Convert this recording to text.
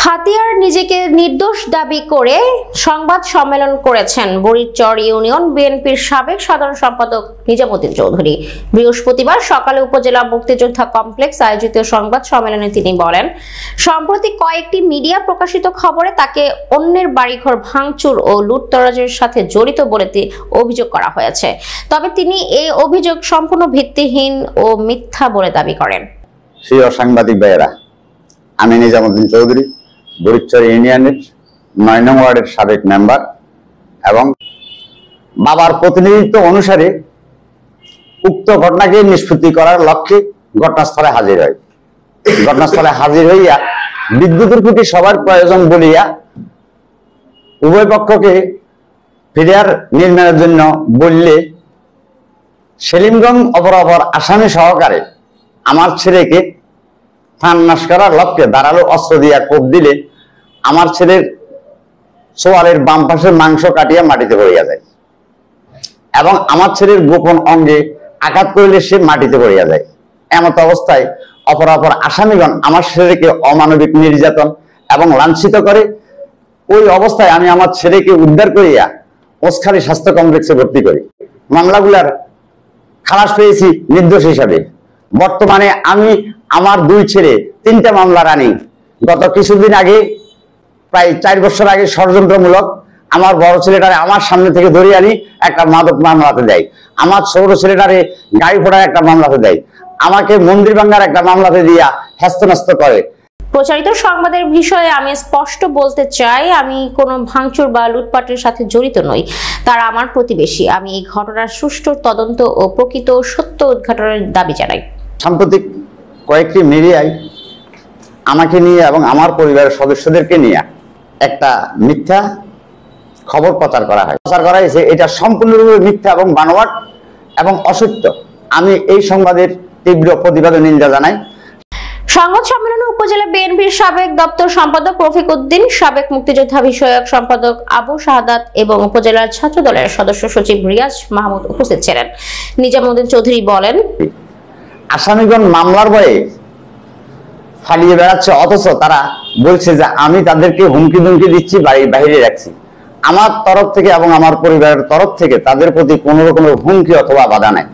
হাতিয়ার নিজেকে নির্দোষ দাবি করে সংবাদ সম্মেলন করেছেন বুড়িচর ইউনিয়ন বিএনপির সাবেক সাধারণ সম্পাদক নিজামুদ্দিন চৌধুরী। বৃহস্পতিবার সকালে উপজেলা মুক্তিযোদ্ধা কমপ্লেক্স আয়োজিত সংবাদ সম্মেলনে তিনি বলেন, সম্প্রতি কয়েকটি মিডিয়া প্রকাশিত খবরে তাকে অন্যের বাড়িঘর ভাঙচুর ও লুটতরাজের সাথে জড়িত বলে অভিযোগ করা হয়েছে। তবে তিনি এই অভিযোগ সম্পূর্ণ ভিত্তিহীন ও মিথ্যা বলে দাবি করেন। সেই সাংবাদিক ভাইয়েরা, আমি নিজামুদ্দিন চৌধুরী, বুড়িচর ইউনিয়নের ৯ নং ওয়ার্ডের সাবেক মেম্বার এবং বাবার প্রতিনিধিত্ব অনুসারে উক্ত ঘটনাকে নিষ্পত্তি করার লক্ষ্যে ঘটনাস্থলে হাজির হয়। ঘটনাস্থলে হাজির হইয়া বিদ্যুতের খুঁটি সবার প্রয়োজন বলিয়া উভয় পক্ষকে ফিরিয়ার নির্মাণের জন্য বললে সেলিমগঞ্জ অপরাপর আসামি সহকারে আমার ছেলেকে প্রাণনাশ করার লক্ষ্যে ধারালো অস্ত্র দিয়া কোপ দিলে আমার ছেলের সোয়ালের বাম পাশের মাংস কাটিয়া মাটিতে পড়িয়া যায় এবং আমার ছেলের গোপন অঙ্গে আঘাত করিলে সে মাটিতে পড়িয়া যায়। এমত অবস্থায় অপরাপর আসামিগণ আমার ছেলেকে অমানবিক নির্যাতন এবং লাঞ্ছিত করে। ওই অবস্থায় আমি আমার ছেলেকে উদ্ধার করিয়া ওসখালী স্বাস্থ্য কমপ্লেক্সে ভর্তি করি। মামলাগুলার খালাস পেয়েছি নির্দোষ হিসাবে। বর্তমানে আমি আমার দুই ছেলে ৩টা মামলা রানি। গত কিছুদিন আগে, প্রায় ৪ বছর আগে ষড়যন্ত্রমূলক আমার বড় ছেলেটারে আমার সামনে থেকে ধরে আনি একটা মাদক মামলাতে দেয়, আমার ছোট ছেলেটারে গাড়ি ফোড়ার একটা মামলাতে দেয়, আমাকে মন্দির ভাঙ্গার একটা মামলাতে দিয়া হ্যস্তন্যস্ত করে। প্রচারিত সংবাদের বিষয়ে আমি স্পষ্ট বলতে চাই, আমি কোনো ভাঙচুর বা লুটপাটের সাথে জড়িত নই। তারা আমার প্রতিবেশী। আমি এই ঘটনার সুষ্ঠু তদন্ত ও প্রকৃত সত্য উদ্ঘাটনের দাবি জানাই। সাম্প্রতিক কয়েকটি মিডিয়ায় আমাকে নিয়ে এবং আমার পরিবারের সদস্যদেরকে নিয়ে একটা মিথ্যা খবর প্রচার করা হয়েছে। এটা সম্পূর্ণরূপে মিথ্যা এবং বানোয়াট এবং অসত্য। আমি এই সংবাদের তীব্র প্রতিবাদ ও নিন্দা জানাই। সংবাদ সম্মেলনে উপজেলা বিএনপির সাবেক দপ্তর সম্পাদক রফিক উদ্দিন, সাবেক মুক্তিযোদ্ধা বিষয়ক সম্পাদক আবু শাহাদাত এবং উপজেলার ছাত্র দলের সদস্য সচিব রিয়াজ মাহমুদ উপস্থিত ছিলেন। নিজামুদ্দিন চৌধুরী বলেন, আসামিগণ মামলার ভয়ে ফালিয়ে বেড়াচ্ছে, অথচ তারা বলছে যে আমি তাদেরকে হুমকি ধুমকি দিচ্ছি, বাড়ির বাইরে রাখছি। আমার তরফ থেকে এবং আমার পরিবারের তরফ থেকে তাদের প্রতি কোনো রকমের হুমকি অথবা বাধা নাই।